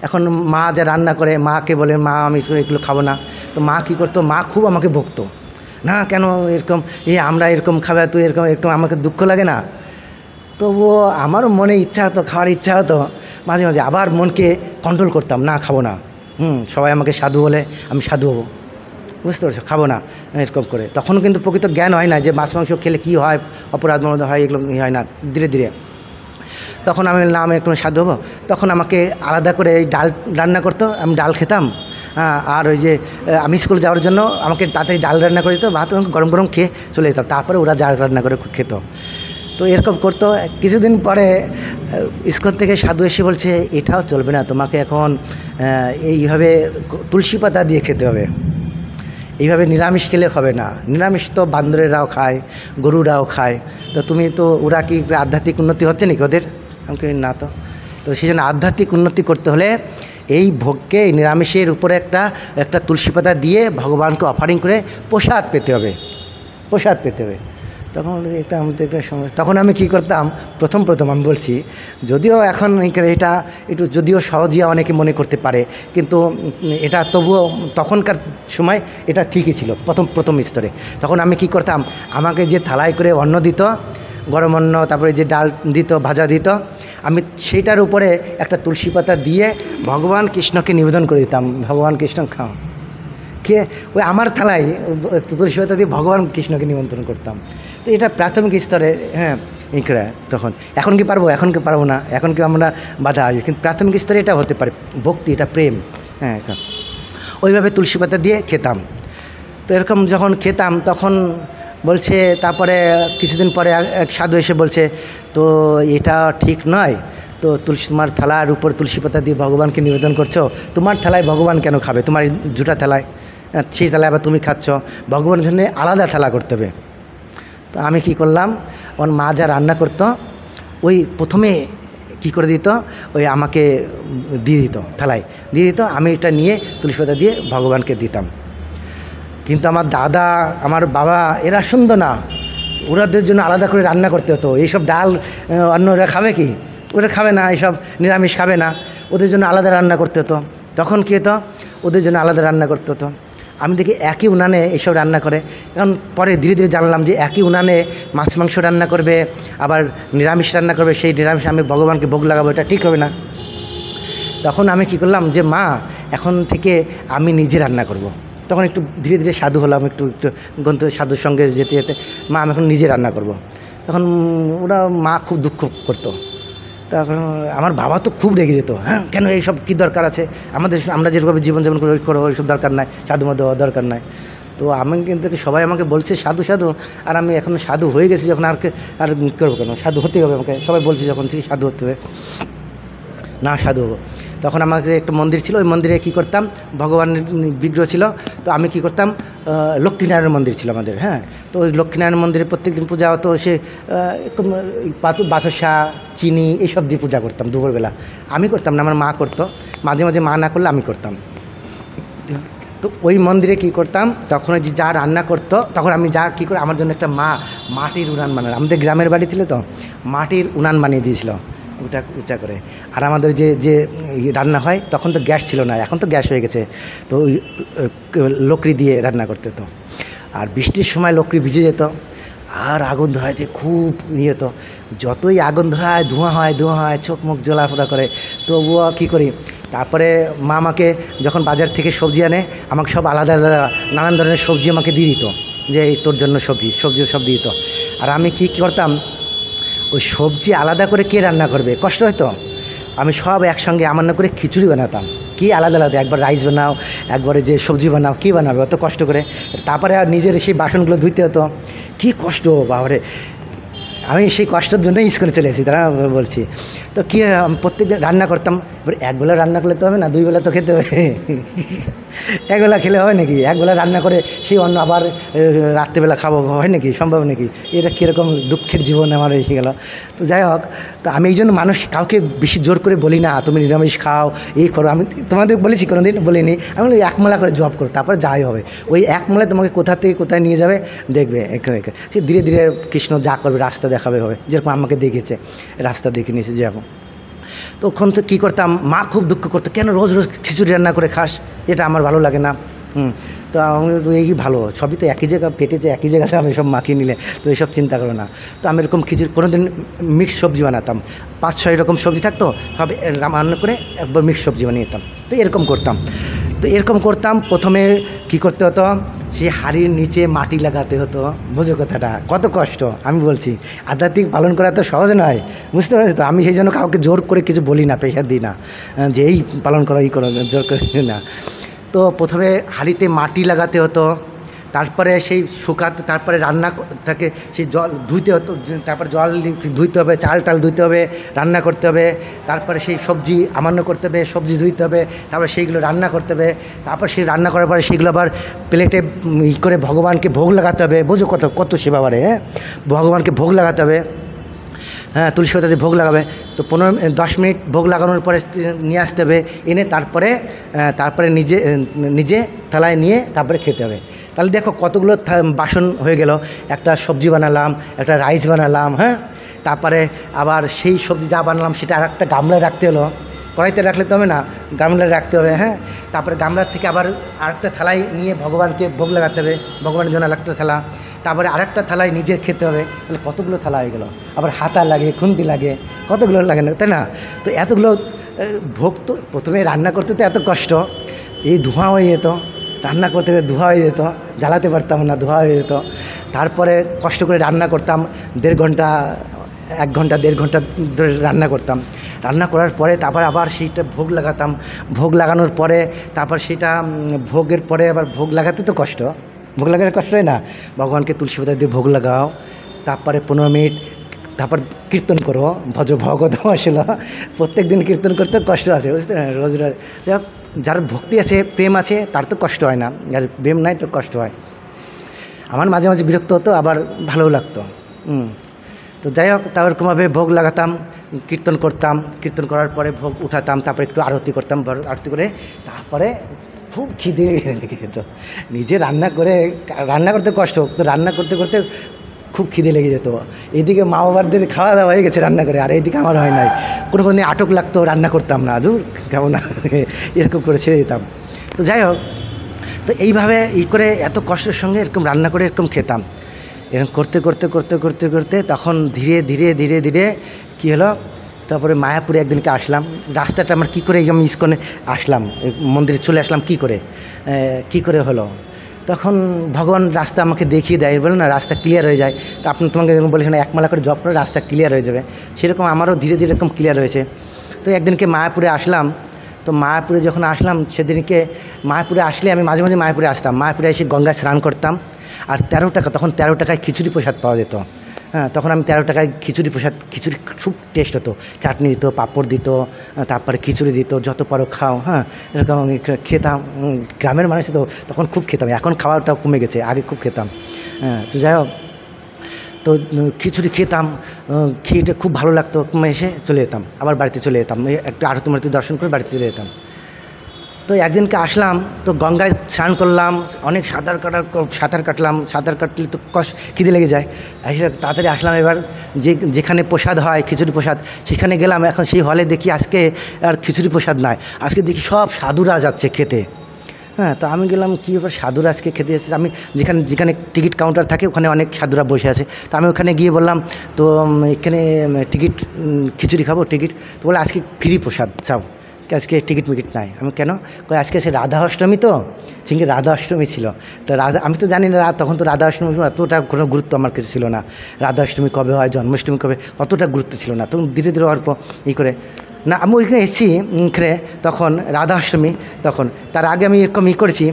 এখন মা যা রান্না করে, মাকে বলে, মা আমি এগুলো খাবো না। তো মা কী করতো, মা খুব আমাকে বকতো, না কেন এরকম, আমরা এরকম খাবে, তুই এরকম আমাকে দুঃখ লাগে না? তবুও আমারও মনে ইচ্ছা হতো, খাওয়ার ইচ্ছা হতো মাঝে মাঝে। আবার মনকে কন্ট্রোল করতাম, না খাবো না। সবাই আমাকে সাধু বলে, আমি সাধু হবো, বুঝতে পারছো, খাবো না এরকম করে। তখন কিন্তু প্রকৃত জ্ঞান হয় না যে মাছ মাংস খেলে কী হয়, অপরাধ মনে হয়, এগুলো হয় না। ধীরে ধীরে তখন আমি আমি একটু সাধু হবো। তখন আমাকে আলাদা করে ডাল রান্না করতো, আমি ডাল খেতাম। হ্যাঁ, আর ওই যে আমি স্কুল যাওয়ার জন্য আমাকে তাড়াতাড়ি ডাল রান্না করে দিত, ভাত গরম গরম খেয়ে চলে যেতাম। তারপরে ওরা ডাল রান্না করে খেত। তো এরকম করতো। কিছুদিন পরে ইস্কন থেকে সাধু এসে বলছে, এটাও চলবে না, তোমাকে এখন এইভাবে তুলসী পাতা দিয়ে খেতে হবে, এইভাবে নিরামিষ খেলে হবে না। নিরামিষ তো বান্দরেরাও খায়, গরুরাও খায়। তো তুমি তো, ওরা কি আধ্যাত্মিক উন্নতি হচ্ছে নাকি ওদের? আমাকে না। তো সেই জন্য আধ্যাত্মিক উন্নতি করতে হলে এই ভোগকে নিরামিষের উপরে একটা তুলসী পাতা দিয়ে ভগবানকে অফারিং করে প্রসাদ পেতে হবে, প্রসাদ পেতে হবে। তখন এটা আমাদের একটা সমস্যা। তখন আমি কী করতাম, প্রথম আমি বলছি, যদিও এখন এটা একটু যদিও সহজই অনেকে মনে করতে পারে, কিন্তু এটা তবুও তখনকার সময় এটা ঠিকই ছিল প্রথম স্তরে। তখন আমি কি করতাম, আমাকে যে থালায় করে অন্ন দিত, গরম অন্ন, তারপরে যে ডাল দিত, ভাজা দিত, আমি সেইটার উপরে একটা তুলসী পাতা দিয়ে ভগবান কৃষ্ণকে নিবেদন করে দিতাম, ভগবান কৃষ্ণ খাও। কে ওই আমার থালায় তুলসী পাতা দিয়ে ভগবান কৃষ্ণকে নিমন্ত্রণ করতাম। তো এটা প্রাথমিক স্তরে, হ্যাঁ এই করে তখন। এখন কি পারবো না, এখন কি আমরা বাধা আসবে, কিন্তু প্রাথমিক স্তরে এটা হতে পারে ভক্তি, এটা প্রেম, হ্যাঁ। ওইভাবে তুলসী পাতা দিয়ে খেতাম। তো এরকম যখন খেতাম তখন বলছে, তারপরে কিছুদিন পরে এক সাধু এসে বলছে, তো এটা ঠিক নয়, তো তোমার থালার উপর তুলসী পাতা দিয়ে ভগবানকে নিবেদন করছো, তোমার থালায় ভগবান কেন খাবে, তোমার জুটা থালায়, সেই থালায় আবার তুমি খাচ্ছ, ভগবানের জন্য আলাদা থালা করতে হবে। তো আমি কি করলাম, আমার মা যা রান্না করতো ওই প্রথমে কি করে দিত, ওই আমাকে দিয়ে দিত, থালায় দিয়ে দিত, আমি এটা নিয়ে তুলসী পাতা দিয়ে ভগবানকে দিতাম। কিন্তু আমার দাদা, আমার বাবা এরা শুনতো না, ওরাদের জন্য আলাদা করে রান্না করতে হতো। এইসব ডাল অন্যরা খাবে কি, ওরা খাবে না, এইসব নিরামিষ খাবে না, ওদের জন্য আলাদা রান্না করতে হতো। তখন কী হতো, ওদের জন্য আলাদা রান্না করতে হতো। আমি দেখি একই উনানে এইসব রান্না করে। এখন পরে ধীরে ধীরে জানলাম যে একই উনানে মাছ মাংস রান্না করবে, আবার নিরামিষ রান্না করবে, সেই নিরামিষ আমি ভগবানকে ভোগ লাগাবো, এটা ঠিক হবে না। তখন আমি কি করলাম যে মা, এখন থেকে আমি নিজে রান্না করব। তখন একটু ধীরে ধীরে সাধু হলাম, একটু সাধুর সঙ্গে যেতে যেতে মা আমি এখন নিজে রান্না করব। তখন ওরা মা খুব দুঃখ করতো। তখন আমার বাবা তো খুব রেগে যেত, হ্যাঁ কেন এইসব কী দরকার আছে, আমরা যেভাবে জীবনযাপন করো ওইসব দরকার নাই, সাধু মতো দরকার নাই। তো আমি কিন্তু সবাই আমাকে বলছে সাধু, আর আমি এখন সাধু হয়ে গেছি যখন, আর করবো কেন, সাধু হতেই হবে আমাকে, সবাই বলছে যখন থেকে সাধু হতে হবে, না সাধু হবো। তখন আমাদের একটা মন্দির ছিল, ওই মন্দিরে কী করতাম, ভগবানের বিগ্রহ ছিল, তো আমি কী করতাম, লক্ষ্মীনারায়ণ মন্দির ছিল আমাদের, হ্যাঁ। তো ওই লক্ষ্মীনারায়ণ মন্দিরে প্রত্যেকদিন পূজা হতো, সে বাতাসা, চিনি এইসব দিয়ে পূজা করতাম দুপুরবেলা। আমি করতাম না, আমার মা করতো, মাঝে মাঝে মা না করলে আমি করতাম। তো ওই মন্দিরে কী করতাম, তখন যে যা রান্না করতো, তখন আমি যা কী করে, আমার জন্য একটা মাটির উনান বানানো, আমাদের গ্রামের বাড়ি ছিল তো, মাটির উনান বানিয়ে দিয়েছিল উঁচা করে। আর আমাদের যে রান্না হয় তখন তো গ্যাস ছিল না, এখন তো গ্যাস হয়ে গেছে, তো ওই লকড়ি দিয়ে রান্না করতে হতো। আর বৃষ্টির সময় লকড়ি ভিজে যেত, আর আগুন ধরাইতে খুব হতো, যতই আগুন ধরায় ধোঁয়া হয়, চোখ মুখ জ্বলাফোড়া করে, তবুও কী করি। তারপরে মা আমাকে যখন বাজার থেকে সবজি আনে, আমাকে সব আলাদা আলাদা নানান ধরনের সবজি আমাকে দিয়ে দিত, যে এই তোর জন্য সবজি সব দিয়ে দিত। আর আমি কী করতাম, ওই সবজি আলাদা করে কে রান্না করবে, কষ্ট হয়তো, আমি সব একসঙ্গে আমার না করে খিচুড়ি বানাতাম। কি আলাদা আলাদা, একবার রাইস বানাও, একবারে যে সবজি বানাও, কী বানাবে অত কষ্ট করে। তারপরে আর নিজের সেই বাসনগুলো ধুইতে হতো, কী কষ্ট বাবারে। আমি সেই কষ্টের জন্যই স্কুলে চলে এসেছি, তারা বলছি। তো কী প্রত্যেকদিন রান্না করতাম, এবার একবেলা রান্না করলে তো হবে না, 2 বেলা তো খেতে হবে। একবেলা খেলে হবে নাকি, একবেলা রান্না করে সেই অন্য আবার রাত্রেবেলা খাবো, হয় নাকি, সম্ভব নাকি? এটা কীরকম দুঃখের জীবন আমার এসে গেল। তো যাই হোক, তো আমি এই জন্য কাউকে বেশি জোর করে বলি না, তুমি নিরামিষ খাও, এই করো। আমি তোমাদের বলেছি, কোনো দিন বলিনি। আমি বলি একমালা করে জব করো, তারপরে যাই হবে। ওই একমালায় তোমাকে কোথা থেকে কোথায় নিয়ে যাবে দেখবে, এখানে সে ধীরে ধীরে কৃষ্ণ যা করবে রাস্তা দেখাবে হবে, যেরকম আমাকে দেখেছে, রাস্তা দেখে নিয়েছে যেরকম। তখন তো কী করতাম, মা খুব দুঃখ করতো, কেন রোজ রোজ খিচুড়ি রান্না করে খাস, এটা আমার ভালো লাগে না। তো আমি তো এই ভালো, সবই তো একই জায়গা পেটেছে, একই জায়গাতে আমি সব মাখিয়ে নিলে তো এইসব চিন্তা করো না। তো আমি এরকম খিচুড়ি কোনো দিন মিক্স সবজি বানাতাম, 5-6 রকম সবজি থাকতো, সব রান্না করে একবার মিক্স সবজি বানিয়ে দিতাম। তো এরকম করতাম। প্রথমে কি করতে হতো, সেই হাঁড়ির নিচে মাটি লাগাতে হতো, বোঝো কথাটা কত কষ্ট। আমি বলছি আধ্যাত্মিক পালন করা তো সহজ নয়, বুঝতে পারছি তো। আমি সেই জন্য কাউকে জোর করে কিছু বলি না, প্রেশার দিই না যে এই পালন করো, এই করো, জোর করে না। তো প্রথমে হাঁড়িতে মাটি লাগাতে হতো, তারপরে সেই শুকাতে, তারপরে রান্না থাকে, সেই জল ধুইতে হতো, তারপরে জল ধুইতে হবে, চাল টাল ধুইতে হবে, রান্না করতে হবে, তারপরে সেই সবজি আমান্য করতে হবে, সবজি ধুইতে হবে, তারপরে সেইগুলো রান্না করতে হবে, তারপর সেই রান্না করার পরে সেগুলো আবার প্লেটে করে ভগবানকে ভোগ লাগাতে হবে। বোঝো কত সেবা বাড়ে, হ্যাঁ, ভগবানকে ভোগ লাগাতে হবে। হ্যাঁ তুলসী পাতা দিয়ে ভোগ লাগাবে। তো 10 মিনিট ভোগ লাগানোর পরে নিয়ে আসতে হবে, এনে তারপরে নিজে থালায় নিয়ে তারপরে খেতে হবে। তাহলে দেখো কতগুলো বাসন হয়ে গেল, একটা সবজি বানালাম, একটা রাইস বানালাম, হ্যাঁ, তারপরে আবার সেই সবজি যা বানালাম সেটা আর একটা গামলায় রাখতে হলো, কড়াইতে রাখলে তো হবে না, গামলায় রাখতে হবে, হ্যাঁ, তারপরে গামলার থেকে আবার আরেকটা থালায় নিয়ে ভগবানকে ভোগ লাগাতে হবে, ভগবানের জন্য আরেকটা থালা, তারপরে আরেকটা থালায় নিজের খেতে হবে। তাহলে কতগুলো থালা হয়ে গেল, আবার হাতা লাগে, খুন্তি লাগে, কতগুলো লাগে না, তাই না? তো এতগুলো ভোগ, তো প্রথমে রান্না করতে তো এত কষ্ট, এই ধোঁয়া হয়ে যেত, রান্না করতে ধোঁয়া হয়ে যেত, জ্বালাতে পারতাম না, ধোঁয়া হয়ে যেত। তারপরে কষ্ট করে রান্না করতাম, 1.5 ঘন্টা 1 ঘন্টা 1.5 ঘন্টা ধরে রান্না করতাম। রান্না করার পরে তারপর আবার সেইটা ভোগ লাগাতাম, ভোগ লাগানোর পরে তারপর সেটা ভোগের পরে আবার ভোগ লাগাতে তো কষ্ট, ভোগ লাগাতে কষ্ট হয় না? ভগবানকে তুলসী পাতা দিয়ে ভোগ লাগাও, তারপরে 15 মিনিট, তারপর কীর্তন করো, ভজ ভগত আসলে প্রত্যেক দিন কীর্তন করতে কষ্ট আছে, বুঝতে না? রোজ রোজ যার ভক্তি আছে, প্রেম আছে, তার তো কষ্ট হয় না, যার প্রেম নাই তো কষ্ট হয়। আমার মাঝে মাঝে বিরক্ত হতো, আবার ভালোও লাগতো। তো যাই হোক, তারকমভাবে ভোগ লাগাতাম, কীর্তন করতাম, কীর্তন করার পরে ভোগ উঠাতাম, তারপরে একটু আরতি করতাম, আরতি করে তারপরে খুব খিদে লেগে যেত। নিজে রান্না করতে কষ্ট, তো রান্না করতে করতে খুব খিদে লেগে যেত। এইদিকে মা বাবাদের খাওয়া দাওয়া হয়ে গেছে রান্না করে, আর এইদিকে আমার হয় নাই। কোনো দিন আটক লাগতো, রান্না করতাম না, দূর কেমন না, এরকম করে ছেড়ে দিতাম। তো যাই হোক, তো এইভাবে করে এত কষ্টের সঙ্গে এরকম রান্না করে এরকম খেতাম। এরকম করতে করতে করতে করতে করতে তখন ধীরে ধীরে ধীরে ধীরে কী হলো, তারপরে মায়াপুরে একদিনকে আসলাম। রাস্তাটা আমার কী করে, আমি ইস্কনে আসলাম, মন্দিরে চলে আসলাম কী করে হলো। তখন ভগবান রাস্তা আমাকে দেখিয়ে দেয়, বলে না রাস্তা ক্লিয়ার হয়ে যায়। তো তোমাকে যেরকম বলেছেন 1 মালা করে জপ করে রাস্তা ক্লিয়ার হয়ে যাবে, সেরকম আমারও ধীরে ধীরে এরকম ক্লিয়ার হয়েছে। তো একদিনকে মায়াপুরে আসলাম। তো মায়াপুরে যখন আসলাম, সেদিনকে মায়াপুরে আসলে আমি মাঝে মাঝে মায়াপুরে আসতাম, মায়াপুরে এসে গঙ্গায় স্নান করতাম। আর 13 টাকা, তখন 13 টাকায় খিচুড়ি প্রসাদ পাওয়া যেত। হ্যাঁ, তখন আমি 13 টাকায় খিচুড়ি খুব টেস্ট হতো, চাটনি দিত, পাঁপড় দিত, তারপরে খিচুড়ি দিত, যত পারো খাও। হ্যাঁ, এরকম খেতাম। গ্রামের মানুষ তো তখন খুব খেতাম, এখন খাওয়াটা কমে গেছে, আগে খুব খেতাম। হ্যাঁ, তো যাই হোক, তো খিচুড়ি খেতাম, খেয়ে খুব ভালো লাগতো। এসে চলে যেতাম, আবার বাড়িতে চলে যেতাম, একটু আরতি মারতি দর্শন করে বাড়িতে চলে যেতাম। তো একদিনকে আসলাম, তো গঙ্গায় স্নান করলাম, অনেক সাঁতার কাটলাম। সাঁতার কাটলে তো খিদে লেগে যায়, তাড়াতাড়ি আসলাম। এবার যেখানে প্রসাদ হয়, খিচুড়ি প্রসাদ, সেখানে গেলাম। এখন সেই হলে দেখি আজকে আর খিচুড়ি প্রসাদ নয়, আজকে দেখি সব সাধুরা যাচ্ছে খেতে। হ্যাঁ, তো আমি গেলাম, কী ব্যাপার, সাধুরা আজকে খেতে এসেছে। আমি যেখানে টিকিট কাউন্টার থাকে, ওখানে অনেক সাধুরা বসে আছে। তো আমি ওখানে গিয়ে বললাম, তো এখানে খিচুড়ি খাবো, টিকিট। তো বলে আজকে ফ্রি প্রসাদ চাও, আজকে টিকিট মিকিট নাই। আমি কেন? আজকে সে রাধা অষ্টমী, তো সিংহে রাধা অষ্টমী ছিল। তো আমি তো জানি না, তখন তো রাধা অষ্টমী এতটা কোনো গুরুত্ব আমার কাছে ছিল না। রাধা অষ্টমী কবে হয়, জন্মাষ্টমী কবে, অতটা গুরুত্ব ছিল না। তখন ধীরে ধীরে অল্প করে না, আমি ওইখানে এসেছি এখানে তখন রাধা অষ্টমী, তখন তার আগে আমি এরকম করেছি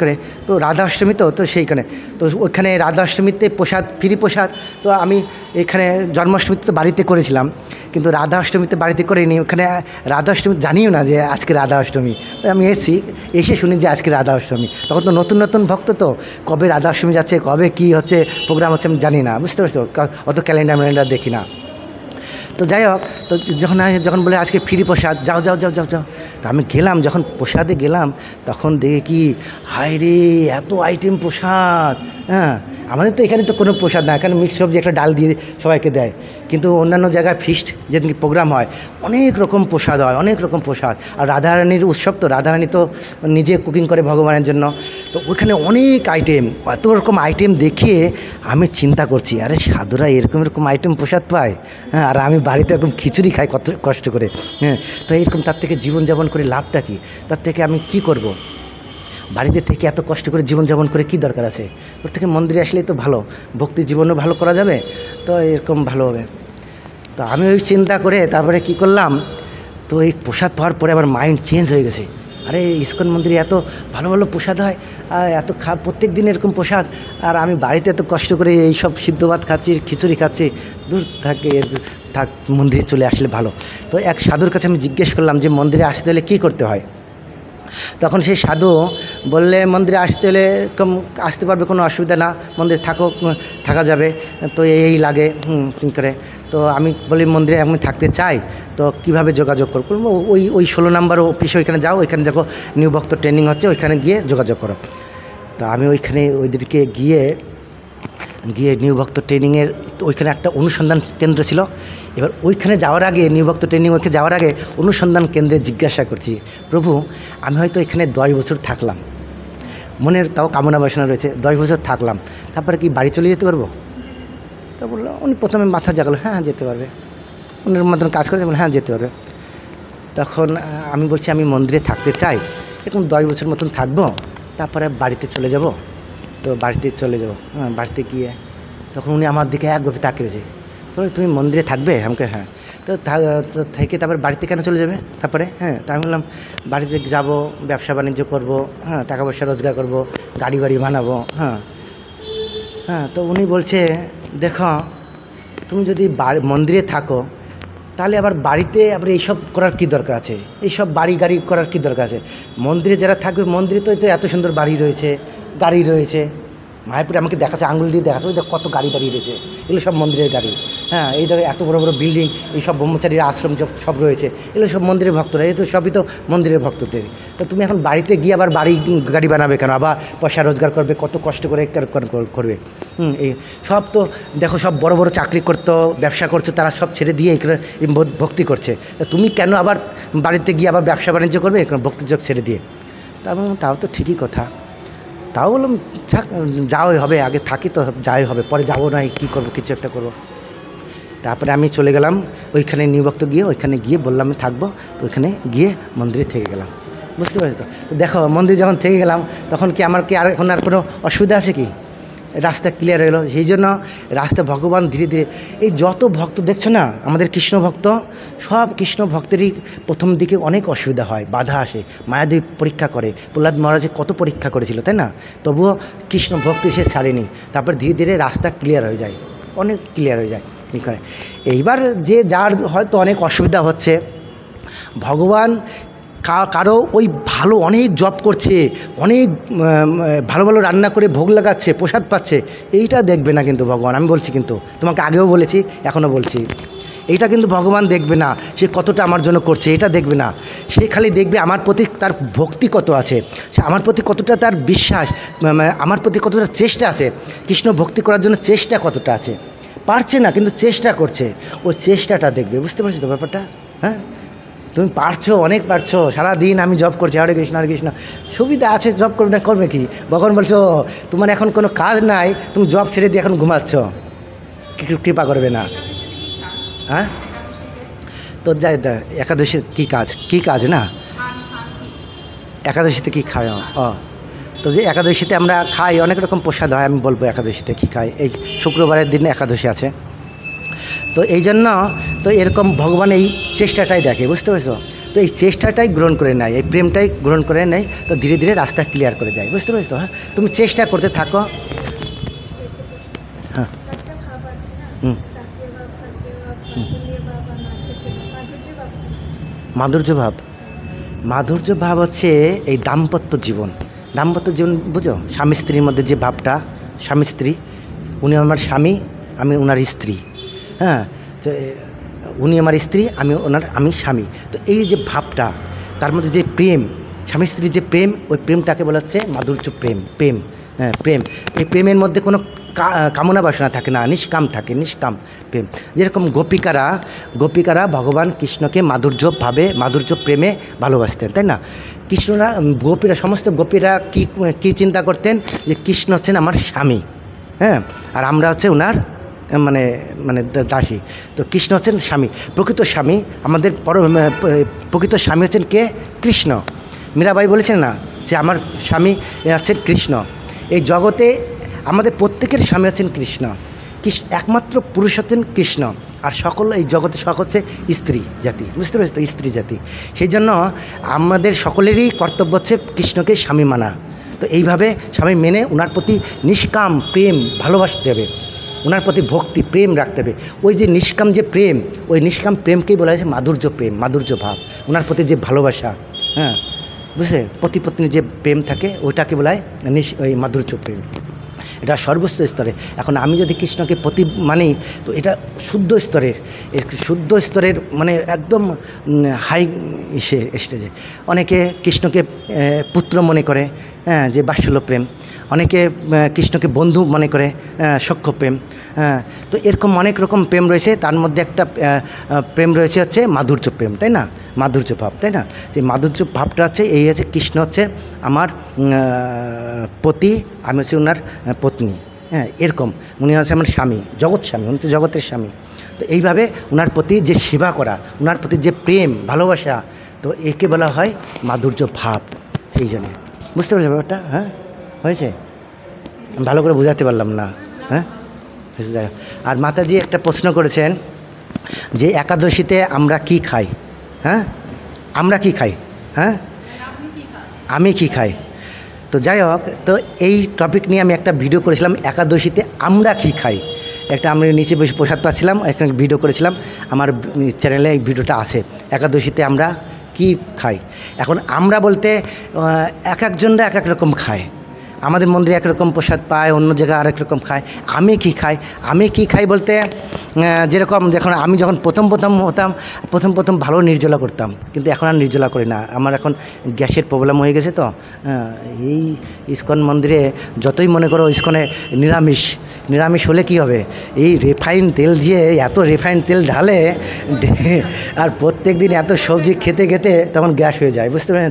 করে। তো রাধা অষ্টমী তো সেইখানে, তো ওইখানে রাধা অষ্টমীতে প্রসাদ, ফ্রি প্রসাদ। তো আমি এখানে জন্মাষ্টমীতে তো বাড়িতে করেছিলাম, কিন্তু রাধা অষ্টমীতে বাড়িতে করিনি। ওখানে রাধা অষ্টমী জানিও না যে আজকে রাধা অষ্টমী। আমি এসে শুনি যে আজকে রাধা অষ্টমী। তখন তো নতুন নতুন ভক্ত, তো কবে রাধা অষ্টমী যাচ্ছে, কবে কী হচ্ছে, প্রোগ্রাম হচ্ছে, আমি জানি না, বুঝতে পারছো? অত ক্যালেন্ডার দেখি না। তো যাই হোক, তো যখন বলে আজকে ফ্রি প্রসাদ, যাও যাও যাও যাও যাও। তো আমি গেলাম, যখন প্রসাদে গেলাম, তখন দেখি কি, হায় রে, এত আইটেম প্রসাদ। হ্যাঁ, আমাদের তো এখানে তো কোনো প্রসাদ না, এখানে মিক্স সবজি একটা ডাল দিয়ে সবাইকে দেয়। কিন্তু অন্যান্য জায়গায় ফিস্ট যেদিন প্রোগ্রাম হয়, অনেক রকম প্রসাদ হয়, অনেক রকম প্রসাদ। আর রাধারানীর উৎসব, তো রাধারানী তো নিজে কুকিং করে ভগবানের জন্য। তো ওইখানে অনেক আইটেম, এত রকম আইটেম দেখে আমি চিন্তা করছি, আরে সাধুরা এরকম আইটেম প্রসাদ পায়। হ্যাঁ, আর আমি বাড়িতে এরকম খিচুড়ি খাই কত কষ্ট করে। হ্যাঁ, তো এরকম তার থেকে জীবনযাপন করে লাভটা কী? তার থেকে আমি কি করব? বাড়িতে থেকে এত কষ্ট করে জীবনযাপন করে কি দরকার আছে? ওর থেকে মন্দিরে আসলেই তো ভালো, ভক্তি জীবনও ভালো করা যাবে, তো এরকম ভালো হবে। তো আমি ওই চিন্তা করে তারপরে কি করলাম, তো এই প্রসাদ পাওয়ার পরে আবার মাইন্ড চেঞ্জ হয়ে গেছে। আরে ইস্কন মন্দিরে এত ভালো ভালো প্রসাদ হয়, আর এত প্রত্যেক দিন এরকম প্রসাদ, আর আমি বাড়িতে এত কষ্ট করে এই সব সিদ্ধ ভাত খাচ্ছি, খিচুড়ি খাচ্ছি, দূর থাক, মন্দিরে চলে আসলে ভালো। তো এক সাধুর কাছে আমি জিজ্ঞেস করলাম যে মন্দিরে আসতে হলে কী করতে হয়? তখন সেই সাধু বললে মন্দিরে আসতে হলে আসতে পারবে, কোনো অসুবিধা না, মন্দিরে থাকা যাবে, তো এই লাগে কী করে। তো আমি বলি মন্দিরে আমি থাকতে চাই, তো কিভাবে যোগাযোগ করবো? ওই 16 নম্বর অফিসে ওইখানে যাও, ওইখানে দেখো নিউ ভক্ত ট্রেনিং হচ্ছে, ওইখানে গিয়ে যোগাযোগ করো। তো আমি ওইদিকে গিয়ে নিউ ভক্ত ট্রেনিংয়ের ওইখানে একটা অনুসন্ধান কেন্দ্র ছিল। এবার ওইখানে যাওয়ার আগে, নিউ ভক্ত ট্রেনিং ওইখানে যাওয়ার আগে অনুসন্ধান কেন্দ্রে জিজ্ঞাসা করছি, প্রভু আমি হয়তো এখানে 10 বছর থাকলাম, মনের তাও কামনা বাসনা রয়েছে, 10 বছর থাকলাম, তারপরে কি বাড়ি চলে যেতে পারবো? তো বললো, উনি প্রথমে মাথা জাগালো, হ্যাঁ যেতে পারবে, উনার মতন কাজ করেছে, বলে হ্যাঁ যেতে পারবে। তখন আমি বলছি আমি মন্দিরে থাকতে চাই, এরকম 10 বছর মতন থাকবো, তারপরে বাড়িতে চলে যাব। তো বাড়িতে চলে যাবো, হ্যাঁ বাড়িতে গিয়ে তখন উনি আমার দিকে একভাবে তাকিয়েছে, বলে তুমি মন্দিরে থাকবে? আমাকে হ্যাঁ। তো থেকে তারপর বাড়িতে কেন চলে যাবে তারপরে? হ্যাঁ, তা আমি বললাম বাড়িতে যাব, ব্যবসা বাণিজ্য করবো, হ্যাঁ টাকা পয়সা রোজগার করবো, গাড়ি বাড়ি বানাবো। হ্যাঁ হ্যাঁ, তো উনি বলছে দেখো তুমি যদি মন্দিরে থাকো তাহলে আবার বাড়িতে আবার এইসব করার কী দরকার আছে, এইসব বাড়ি গাড়ি করার কী দরকার আছে? মন্দিরে যারা থাকবে, মন্দিরে তো এত সুন্দর বাড়ি রয়েছে, গাড়ি রয়েছে, মায়াপুরে আমাকে দেখাচ্ছে, আঙুল দিয়ে দেখাচ্ছে, ওই কত গাড়ি দাঁড়িয়ে রয়েছে, এগুলো সব মন্দিরের গাড়ি। হ্যাঁ, এই দেখো এত বড় বড় বিল্ডিং, এই সব ব্রহ্মচারীর আশ্রম সব রয়েছে, এগুলো সব মন্দিরের ভক্তরা, এই তো সবই তো মন্দিরের ভক্তদের। তো তুমি এখন বাড়িতে গিয়ে আবার বাড়ি গাড়ি বানাবে কেন? আবার পয়সা রোজগার করবে, কত কষ্ট করে করবে। এই সব তো দেখো সব বড় বড় চাকরি করতো, ব্যবসা করছো, তারা সব ছেড়ে দিয়ে এখানে ভক্তি করছে, তা তুমি কেন আবার বাড়িতে গিয়ে আবার ব্যবসা বাণিজ্য করবে এখানে ভক্তিযোগ ছেড়ে দিয়ে? তাও তো ঠিকই কথা। তাও বললাম যাওয়াই হবে, আগে থাকি তো যাওয়াই হবে, পরে যাবো না, কী করবো, কিছু একটা করবো। তারপরে আমি চলে গেলাম ওইখানে নিউ ভক্ত গিয়ে, ওইখানে গিয়ে বললাম আমি থাকবো, তো ওইখানে গিয়ে মন্দিরে থেকে গেলাম। বুঝতে পারছি তো? তো দেখো মন্দিরে যখন থেকে গেলাম তখন কি আমার কি এখন আর কোনো অসুবিধা আছে কি? রাস্তা ক্লিয়ার হলো, সেই জন্য রাস্তা ভগবান ধীরে ধীরে, এই যত ভক্ত দেখছো না আমাদের কৃষ্ণ ভক্ত, সব কৃষ্ণ ভক্তেরই প্রথম দিকে অনেক অসুবিধা হয়, বাধা আসে, মায়াদেব পরীক্ষা করে, প্রহ্লাদ মহারাজে কত পরীক্ষা করেছিল তাই না? তবুও কৃষ্ণ ভক্তি সে ছাড়েনি, তারপর ধীরে ধীরে রাস্তা ক্লিয়ার হয়ে যায়, অনেক ক্লিয়ার হয়ে যায়। এইবার যে যার হয়তো অনেক অসুবিধা হচ্ছে, ভগবান কারো ওই ভালো অনেক জব করছে, অনেক ভালো ভালো রান্না করে ভোগ লাগাচ্ছে, প্রসাদ পাচ্ছে, এইটা দেখবে না কিন্তু ভগবান। আমি বলছি, কিন্তু তোমাকে আগেও বলেছি, এখনও বলছি, এইটা কিন্তু ভগবান দেখবে না, সে কতটা আমার জন্য করছে এটা দেখবে না। সে খালি দেখবে আমার প্রতি তার ভক্তি কত আছে, সে আমার প্রতি কতটা তার বিশ্বাস, আমার প্রতি কতটা চেষ্টা আছে, কৃষ্ণ ভক্তি করার জন্য চেষ্টা কতটা আছে। পারছে না কিন্তু চেষ্টা করছে, ওই চেষ্টাটা দেখবে। বুঝতে পারছো তো ব্যাপারটা? হ্যাঁ, তুমি পারছো, অনেক পারছো, সারাদিন আমি জব করছি, হরে কৃষ্ণ হরে কৃষ্ণ, সুবিধা আছে, জব করবে না, করবে কি? ভগবান বলছো তোমার এখন কোনো কাজ নাই, তুমি জব ছেড়ে দিয়ে এখন ঘুমাচ্ছ, কৃপা করবে না? হ্যাঁ, তো যাই, একাদশী কী কাজ না, একাদশীতে কী খায়? তো যে একাদশীতে আমরা খাই অনেক রকম প্রসাদ হয়, আমি বলবো একাদশীতে কী খাই। এই শুক্রবারের দিন একাদশী আছে, তো এই জন্য তো এরকম ভগবান এই চেষ্টাটাই দেখে। বুঝতে পারছো? তো এই চেষ্টাটাই গ্রহণ করে নেয়, এই প্রেমটাই গ্রহণ করে নেয়, তো ধীরে ধীরে রাস্তা ক্লিয়ার করে দেয়। বুঝতে পারছো? হ্যাঁ, তুমি চেষ্টা করতে থাকো। হ্যাঁ, মাধুর্য ভাব হচ্ছে এই দাম্পত্য জীবন বুঝো, স্বামী স্ত্রীর মধ্যে যে ভাবটা, স্বামী স্ত্রী, উনি আমার স্বামী, আমি ওনার স্ত্রী। হ্যাঁ, তো উনি আমার স্ত্রী, আমি স্বামী। তো এই যে ভাবটা, তার মধ্যে যে প্রেম, স্বামী স্ত্রীর যে প্রেম, ওই প্রেমটাকে বলা হচ্ছে মাধুর্য প্রেম। হ্যাঁ, প্রেম। এই প্রেমের মধ্যে কোনো কামনা বাসনা থাকে না, নিষ্কাম থাকে, নিষ্কাম প্রেম। যেরকম গোপিকারা ভগবান কৃষ্ণকে মাধুর্য প্রেমে ভালোবাসতেন, তাই না? কৃষ্ণরা সমস্ত গোপীরা কী চিন্তা করতেন, যে কৃষ্ণ হচ্ছেন আমার স্বামী, হ্যাঁ, আর আমরা হচ্ছে ওনার মানে দাসী। তো কৃষ্ণ হচ্ছেন স্বামী, প্রকৃত স্বামী। আমাদের প্রকৃত স্বামী হচ্ছেন কে? কৃষ্ণ। মীরাবাই বলেছেন না যে আমার স্বামী হচ্ছেন কৃষ্ণ। এই জগতে আমাদের প্রত্যেকের স্বামী হচ্ছেন কৃষ্ণ। একমাত্র পুরুষ হচ্ছেন কৃষ্ণ, আর এই জগতে হচ্ছে স্ত্রী জাতি। বুঝতে পারছি তো? স্ত্রী জাতি। সেই জন্য আমাদের সকলেরই কর্তব্য হচ্ছে কৃষ্ণকে স্বামী মানা। তো এইভাবে স্বামী মেনে ওনার প্রতি নিষ্কাম প্রেম ভালোবাসতে হবে, ওনার প্রতি ভক্তি প্রেম রাখতে হবে। ওই যে নিষ্কাম যে প্রেম, ওই নিষ্কাম প্রেমকেই বলা হয়েছে মাধুর্য প্রেম, মাধুর্য ভাব, ওনার প্রতি যে ভালোবাসা। হ্যাঁ, বুঝলে পতি পত্নীর যে প্রেম থাকে ওইটাকে বলা হয় ওই মাধুর্য প্রেম। এটা সর্বোচ্চ স্তরে। এখন আমি যদি কৃষ্ণকে পতি মানি তো এটা শুদ্ধ স্তরের, শুদ্ধ স্তরের মানে একদম হাই স্টেজে। অনেকে কৃষ্ণকে পুত্র মনে করে, হ্যাঁ, যে বাৎসল্য প্রেম। অনেকে কৃষ্ণকে বন্ধু মনে করে, সখ্য প্রেম। তো এরকম অনেক রকম প্রেম রয়েছে। তার মধ্যে একটা প্রেম রয়েছে হচ্ছে মাধুর্য প্রেম, তাই না? মাধুর্য ভাব, তাই না? যে মাধুর্য ভাবটা হচ্ছে এই হচ্ছে কৃষ্ণ হচ্ছে আমার পতি, আমি হচ্ছে ওনার পত্নী, হ্যাঁ, এরকম। উনি হচ্ছে আমার স্বামী, জগৎ স্বামী, উনি হচ্ছে জগতের স্বামী। তো এইভাবে ওনার প্রতি যে সেবা করা, ওনার প্রতি যে প্রেম ভালোবাসা, তো একে বলা হয় মাধুর্য ভাব। সেই জন্যে বুঝতে পারছো ব্যাপারটা? হ্যাঁ, হয়েছে? আমি ভালো করে বোঝাতে পারলাম না, হ্যাঁ। আর মাতাজি একটা প্রশ্ন করেছেন যে একাদশীতে আমরা কি খাই? হ্যাঁ, আমরা কি খাই? হ্যাঁ, আমি কি খাই? তো যাই হোক, তো এই টপিক নিয়ে আমি একটা ভিডিও করেছিলাম, একাদশীতে আমরা কি খাই। একটা আমি নিচে বসে প্রসাদ পাচ্ছিলাম, একটা ভিডিও করেছিলাম, আমার চ্যানেলে এই ভিডিওটা আছে, একাদশীতে আমরা কি খাই। এখন আমরা বলতে এক একজনরা এক এক রকম খায়। আমাদের মন্দিরে একরকম প্রসাদ পায়, অন্য জায়গায় আরেক রকম খায়। আমি কি খাই? আমি কি খাই বলতে যেরকম আমি যখন প্রথম হতাম, প্রথম ভালো নির্জলা করতাম, কিন্তু এখন আর নির্জলা করি না। আমার এখন গ্যাসের প্রবলেম হয়ে গেছে। তো এই ইস্কন মন্দিরে যতই মনে করো ইস্কনে নিরামিষ হলে কি হবে, এই রিফাইন তেল দিয়ে এত রিফাইন তেল ঢালে আর প্রত্যেক দিন এত সবজি খেতে খেতে তখন গ্যাস হয়ে যায়, বুঝতে পারেন?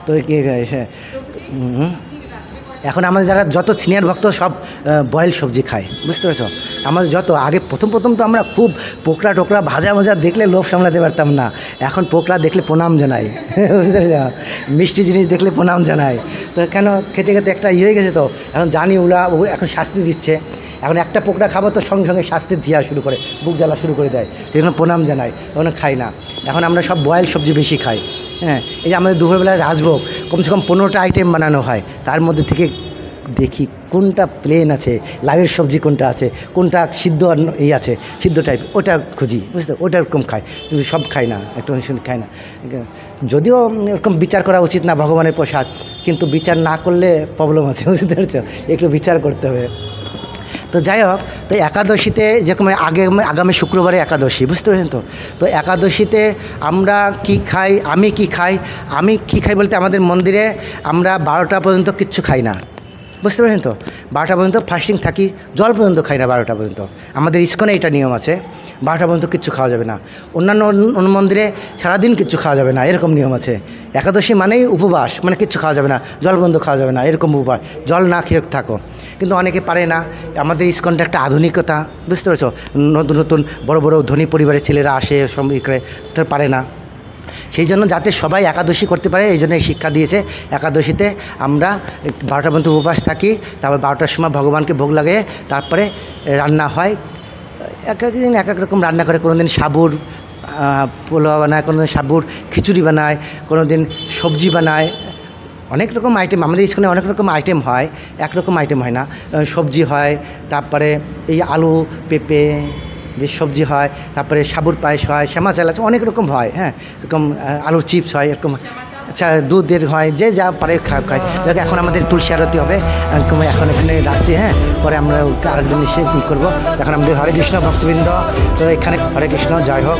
তো কি এখন আমাদের যারা যত সিনিয়র ভক্ত সব বয়েল সবজি খায়, বুঝতে পেরেছ? আমাদের যত আগে প্রথম তো আমরা খুব পোকরা টোকরা ভাজা দেখলে লোভ সামলাতে পারতাম না। এখন পোকরা দেখলে প্রণাম জানাই, বুঝতে পেরেছ? মিষ্টি জিনিস দেখলে প্রণাম জানাই। তো কেন খেতে খেতে একটা হয়ে গেছে। তো এখন জানি ওরা এখন শাস্তি দিচ্ছে। এখন একটা পোকরা খাবো তো সঙ্গে সঙ্গে শাস্তি দেওয়া শুরু করে, বুক জ্বালা শুরু করে দেয়। সেজন্য প্রণাম জানাই, ওখানে খাই না। এখন আমরা সব বয়েল সবজি বেশি খাই। হ্যাঁ, এই যে আমাদের দুপুরবেলায় রাজভোগ কমসে কম 15টা আইটেম বানানো হয়, তার মধ্যে থেকে দেখি কোনটা প্লেন আছে, লাউয়ের সবজি কোনটা আছে, কোনটা সিদ্ধ এই আছে, সিদ্ধ টাইপ, ওটা খুঁজি, বুঝতে? ওটা এরকম খাই, কিন্তু সব খাই না, একটু খাই না। যদিও এরকম বিচার করা উচিত না, ভগবানের প্রসাদ, কিন্তু বিচার না করলে প্রবলেম আছে, বুঝতে পারছো? একটু বিচার করতে হবে। তো যাই হোক, তো একাদশীতে যেরকম আগামী শুক্রবারে একাদশী, বুঝতে পারছেন? তো একাদশীতে আমরা কি খাই, আমি কি খাই বলতে আমাদের মন্দিরে আমরা 12টা পর্যন্ত কিচ্ছু খাই না, বুঝতে পারছেন? তো 12টা পর্যন্ত ফাস্টিং থাকি, জল পর্যন্ত খাই না 12টা পর্যন্ত। আমাদের ইস্কনে এটা নিয়ম আছে, 12টা পর্যন্ত কিচ্ছু খাওয়া যাবে না। অন্যান্য মন্দিরে সারাদিন কিচ্ছু খাওয়া যাবে না, এরকম নিয়ম আছে। একাদশী মানেই উপবাস, মানে কিচ্ছু খাওয়া যাবে না, জল বন্ধ খাওয়া যাবে না, এরকম উপবাস, জল না খেয়ে থাকো। কিন্তু অনেকে পারে না। আমাদের ইস্কনটা একটা আধুনিকতা, বুঝতে পারছো? নতুন বড় ধনী পরিবারের ছেলেরা আসে, সব করে তো পারে না। সেই জন্য যাতে সবাই একাদশী করতে পারে, এই জন্য শিক্ষা দিয়েছে। একাদশীতে আমরা 12টা পর্যন্ত উপবাস থাকি, তারপর 12টার সময় ভগবানকে ভোগ লাগে, তারপরে রান্না হয়। এক এক দিন এক এক রকম রান্না করে। কোনো দিন সাবুর পোলাও বানায়, কোনো দিন সাবুর খিচুড়ি বানায়, কোনো দিন সবজি বানায়, অনেক রকম আইটেম। আমাদের স্কুলে অনেক রকম আইটেম হয়, একরকম আইটেম হয় না। সবজি হয়, তারপরে এই আলু পেঁপে যে সবজি হয়, তারপরে সাবুর পায়েস হয়, শ্যামা চাল আছে, অনেক রকম হয়। হ্যাঁ, এরকম আলুর চিপস হয়, এরকম। আচ্ছা, দুধের হয়, যে যা পারে খায়। দেখো এখন আমাদের তুলসী আরতি হবে, এখন এখানে রাখছি। হ্যাঁ, পরে আমরা আরেকদিন এসে কী করবো। এখন আমাদের হরে কৃষ্ণ ভক্তবৃন্দ, তো এখানে হরে কৃষ্ণ, জয় হোক।